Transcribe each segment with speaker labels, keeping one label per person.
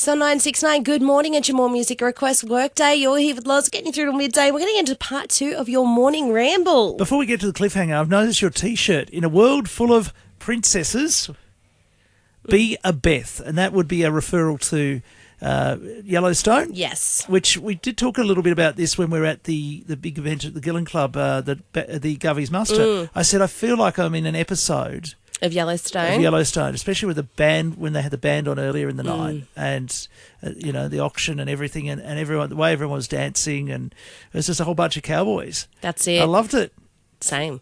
Speaker 1: So 969, good morning. It's your More Music Request Workday. You're here with Loz, getting you through to midday. We're going to get into part 2 of your morning ramble.
Speaker 2: Before we get to the cliffhanger, I've noticed your T-shirt. In a world full of princesses, be a Beth. And that would be a referral to Yellowstone.
Speaker 1: Yes.
Speaker 2: Which we did talk a little bit about this when we were at the big event at the Gillen Club, the Govey's Muster. I said, I feel like I'm in an episode
Speaker 1: Of Yellowstone,
Speaker 2: especially with the band, when they had the band on earlier in the night, and the auction and everything, and everyone, the way everyone was dancing, and it was just a whole bunch of cowboys.
Speaker 1: That's it.
Speaker 2: I loved it.
Speaker 1: Same.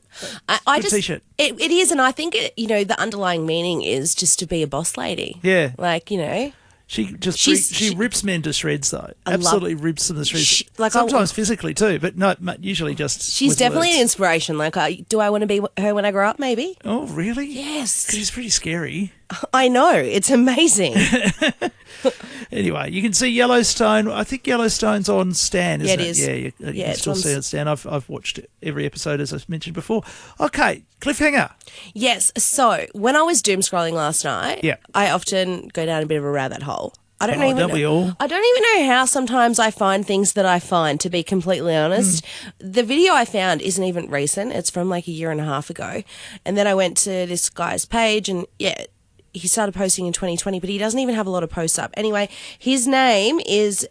Speaker 1: I
Speaker 2: Good
Speaker 1: just
Speaker 2: T-shirt.
Speaker 1: It is, and I think the underlying meaning is just to be a boss lady.
Speaker 2: Yeah,
Speaker 1: She
Speaker 2: she rips men to shreds, though. Absolutely rips them to shreds. Sometimes physically too, but no, usually just.
Speaker 1: She's definitely
Speaker 2: words.
Speaker 1: an inspiration. Do I want to be her when I grow up? Maybe.
Speaker 2: Oh, really?
Speaker 1: Yes.
Speaker 2: Because he's pretty scary.
Speaker 1: I know. It's amazing.
Speaker 2: Anyway, you can see Yellowstone. I think Yellowstone's on Stan, isn't it?
Speaker 1: It is.
Speaker 2: Yeah, you can still see it on Stan. I've watched every episode, as I've mentioned before. Okay, cliffhanger.
Speaker 1: Yes. So when I was doom scrolling last night, I often go down a bit of a rabbit hole. I don't even know how sometimes I find things that I find, to be completely honest. The video I found isn't even recent. It's from like a year and a half ago. And then I went to this guy's page and he started posting in 2020, but he doesn't even have a lot of posts up. Anyway, his name it's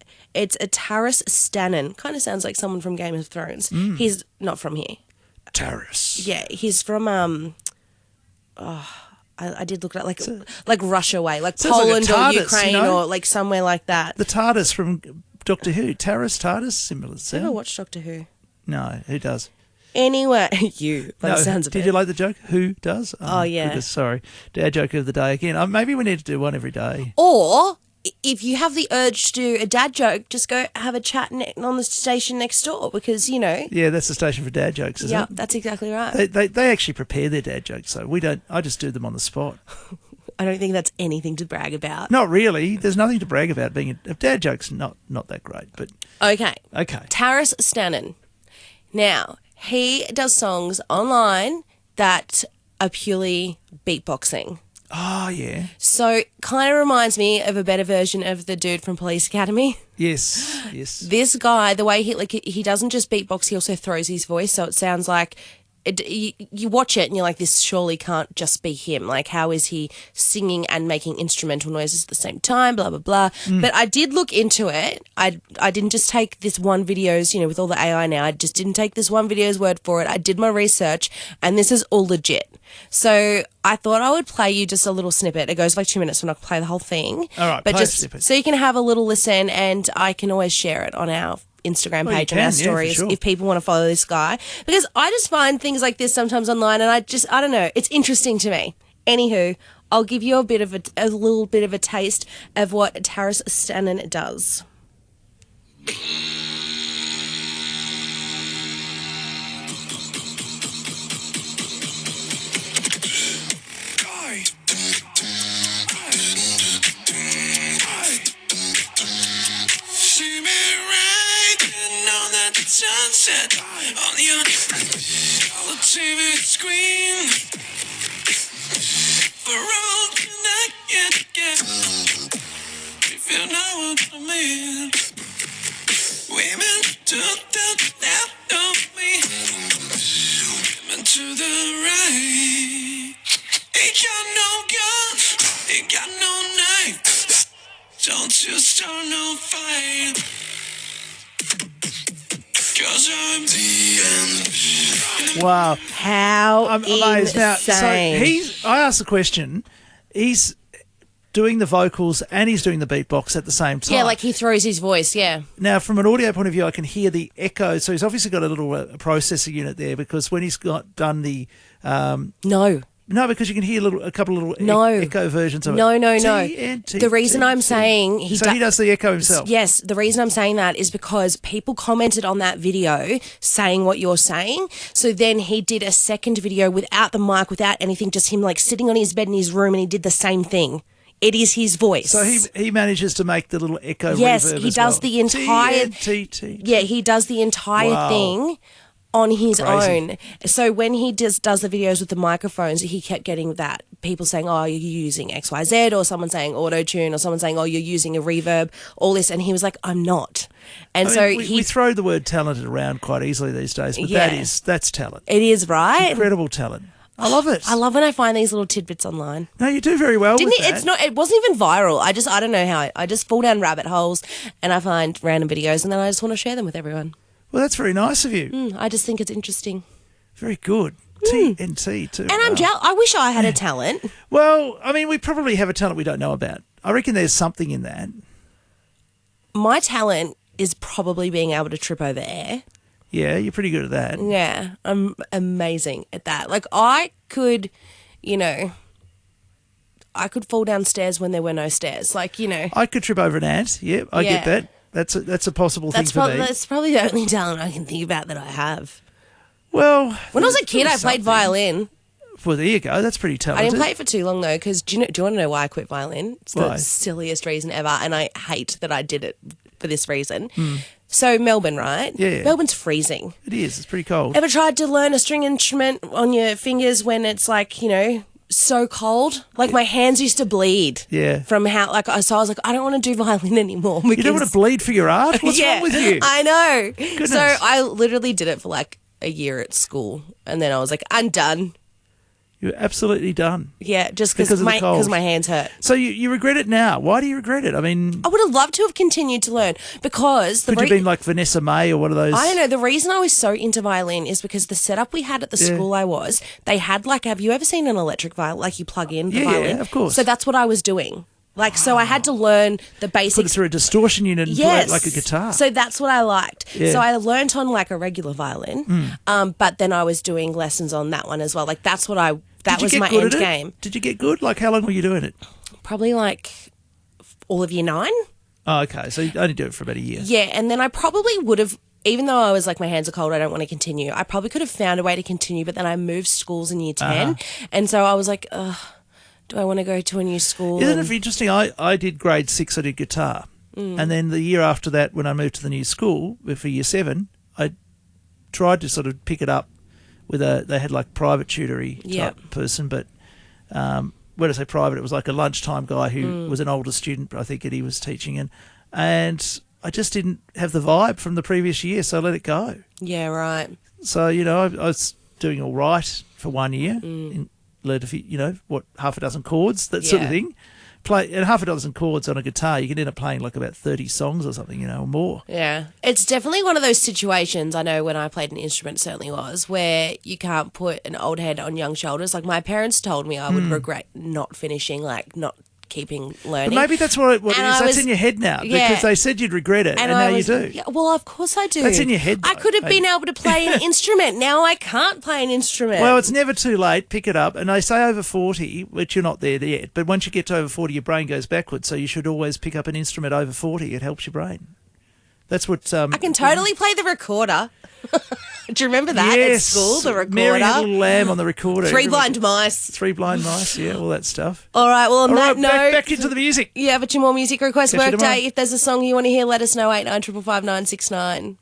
Speaker 1: Taras Stannon. Kind of sounds like someone from Game of Thrones. He's not from here.
Speaker 2: Taras.
Speaker 1: Yeah, he's from I did look at it like Russia way, like Poland like or Ukraine or like somewhere like that.
Speaker 2: The TARDIS from Doctor Who. TARDIS, similar sound.
Speaker 1: Never watched Doctor Who.
Speaker 2: No, who does?
Speaker 1: Anyway, by the sounds of it.
Speaker 2: Did you like the joke? Who does?
Speaker 1: Oh yeah.
Speaker 2: Goodness, sorry. Dad joke of the day again. Maybe we need to do one every day.
Speaker 1: Or if you have the urge to do a dad joke, just go have a chat on the station next door because,
Speaker 2: Yeah, that's the station for dad jokes, isn't it?
Speaker 1: Yeah, that's exactly right.
Speaker 2: They actually prepare their dad jokes, so we don't. I just do them on the spot.
Speaker 1: I don't think that's anything to brag about.
Speaker 2: Not really. There's nothing to brag about being a dad joke's not that great, but
Speaker 1: Okay.
Speaker 2: Okay.
Speaker 1: Taras Stannon. Now, he does songs online that are purely beatboxing.
Speaker 2: Oh, yeah.
Speaker 1: So kind of reminds me of a better version of the dude from Police Academy.
Speaker 2: Yes.
Speaker 1: This guy, the way he doesn't just beatbox, he also throws his voice, so it sounds like you watch it and you're like, this surely can't just be him. Like, how is he singing and making instrumental noises at the same time, blah, blah, blah. But I did look into it. I didn't just take this one video's, with all the AI now, I just didn't take this one video's word for it. I did my research, and this is all legit. So I thought I would play you just a little snippet. It goes like 2 minutes. I'm not going to play the whole thing.
Speaker 2: All right,
Speaker 1: but
Speaker 2: play
Speaker 1: just
Speaker 2: a snippet.
Speaker 1: So you can have a little listen, and I can always share it on our Instagram page and our stories if people want to follow this guy, because I just find things like this sometimes online, and I don't know, it's interesting to me. Anywho, I'll give you a little bit of a taste of what Taras Stannon does.
Speaker 3: Sunset on your TV screen. For all connected, if you know what I mean. Women to the left of me, women to the right. Ain't got no gun, ain't got no knife. Don't you start no fight.
Speaker 2: Wow.
Speaker 1: How
Speaker 2: I'm amazed. Now,
Speaker 1: insane.
Speaker 2: I asked the question, he's doing the vocals and he's doing the beatbox at the same time.
Speaker 1: Yeah, like he throws his voice, yeah.
Speaker 2: Now, from an audio point of view, I can hear the echo. So he's obviously got a little processor unit there, because when he's done the... No, because you can hear a couple of little echo versions of it.
Speaker 1: No. The reason I'm saying
Speaker 2: he does the echo himself.
Speaker 1: Yes, the reason I'm saying that is because people commented on that video saying what you're saying. So then he did a second video without the mic, without anything, just him like sitting on his bed in his room, and he did the same thing. It is his voice.
Speaker 2: So he manages to make the little echo reverb
Speaker 1: Yes, he does the entire...
Speaker 2: TNT.
Speaker 1: Yeah, he does the entire thing on his own. So when he does the videos with the microphones, he kept getting that people saying, oh, you're using XYZ, or someone saying auto-tune, or someone saying, oh, you're using a reverb, all this. And he was like, I'm not. And
Speaker 2: we throw the word talented around quite easily these days, but that's talent.
Speaker 1: It is, right?
Speaker 2: It's incredible talent. I love it.
Speaker 1: I love when I find these little tidbits online.
Speaker 2: No, you do very well with that.
Speaker 1: It wasn't even viral. I don't know how. I just fall down rabbit holes and I find random videos and then I just want to share them with everyone.
Speaker 2: Well, that's very nice of you.
Speaker 1: I just think it's interesting.
Speaker 2: Very good. TNT too.
Speaker 1: And I'm jealous. I wish I had a talent.
Speaker 2: Well, I mean, we probably have a talent we don't know about. I reckon there's something in that.
Speaker 1: My talent is probably being able to trip over air.
Speaker 2: Yeah, you're pretty good at that.
Speaker 1: Yeah, I'm amazing at that. Like I could fall downstairs when there were no stairs. Like,
Speaker 2: I could trip over an ant. Yeah, I get that. That's a possible thing for me.
Speaker 1: That's probably the only talent I can think about that I have.
Speaker 2: Well,
Speaker 1: when I was a kid, I played violin.
Speaker 2: Well, there you go. That's pretty talented.
Speaker 1: I didn't play it for too long though, because do you want to know why I quit violin? It's the silliest reason ever, and I hate that I did it for this reason. So Melbourne, right?
Speaker 2: Yeah.
Speaker 1: Melbourne's freezing.
Speaker 2: It is. It's pretty cold.
Speaker 1: Ever tried to learn a string instrument on your fingers when it's like, so cold? Like my hands used to bleed.
Speaker 2: Yeah.
Speaker 1: From how, so I was like, I don't want to do violin anymore.
Speaker 2: You don't want to bleed for your art? What's wrong with you?
Speaker 1: I know.
Speaker 2: Goodness.
Speaker 1: So I literally did it for like a year at school, and then I was like, I'm done.
Speaker 2: You're absolutely done.
Speaker 1: Yeah, just because my hands hurt.
Speaker 2: So you regret it now. Why do you regret it? I mean,
Speaker 1: I would have loved to have continued to learn because
Speaker 2: could you have been like Vanessa May or one of those?
Speaker 1: I don't know. The reason I was so into violin is because the setup we had at the school I was, they had like, have you ever seen an electric violin? Like you plug in the violin?
Speaker 2: Yeah, of course.
Speaker 1: So that's what I was doing. Like, so I had to learn the basics.
Speaker 2: Put it through a distortion unit and play it like a guitar.
Speaker 1: So that's what I liked.
Speaker 2: Yeah.
Speaker 1: So I learnt on like a regular violin, but then I was doing lessons on that one as well. Like that's what that was my end game.
Speaker 2: Did you get good? Like how long were you doing it?
Speaker 1: Probably like all of year 9.
Speaker 2: Oh, okay. So you only do it for about a year.
Speaker 1: Yeah, and then I probably would have, even though I was like, my hands are cold, I don't want to continue. I probably could have found a way to continue, but then I moved schools in year 10. And so I was like, ugh. Do I want to go to a new school?
Speaker 2: Isn't it interesting? I did grade 6, I did guitar. And then the year after that, when I moved to the new school for year 7, I tried to sort of pick it up with they had like private tutory type person. But when I say private, it was like a lunchtime guy who was an older student, I think, and he was teaching. And I just didn't have the vibe from the previous year, so I let it go.
Speaker 1: Yeah, right.
Speaker 2: So, I was doing all right for 1 year learned a few, half a dozen chords, that sort of thing. And half a dozen chords on a guitar, you can end up playing like about 30 songs or something, or more.
Speaker 1: Yeah. It's definitely one of those situations, I know when I played an instrument, it certainly was, where you can't put an old head on young shoulders. Like my parents told me I would regret not finishing, like not keeping learning.
Speaker 2: But maybe that's what it is. That's in your head now because they said you'd regret it, and now you do.
Speaker 1: Yeah, well, of course I do.
Speaker 2: That's in your head, though.
Speaker 1: I could have been able to play an instrument. Now I can't play an instrument.
Speaker 2: Well, it's never too late. Pick it up. And they say over 40, which you're not there yet, but once you get to over 40, your brain goes backwards, so you should always pick up an instrument over 40. It helps your brain. That's what... I
Speaker 1: can totally play the recorder. Do you remember that at school, the recorder?
Speaker 2: Mary had a little lamb on the recorder.
Speaker 1: 3 blind mice.
Speaker 2: 3 blind mice, yeah, all that stuff.
Speaker 1: All right, well, on that note...
Speaker 2: Back into the music.
Speaker 1: Yeah, but your more music request workday. If there's a song you want to hear, let us know, 89555969.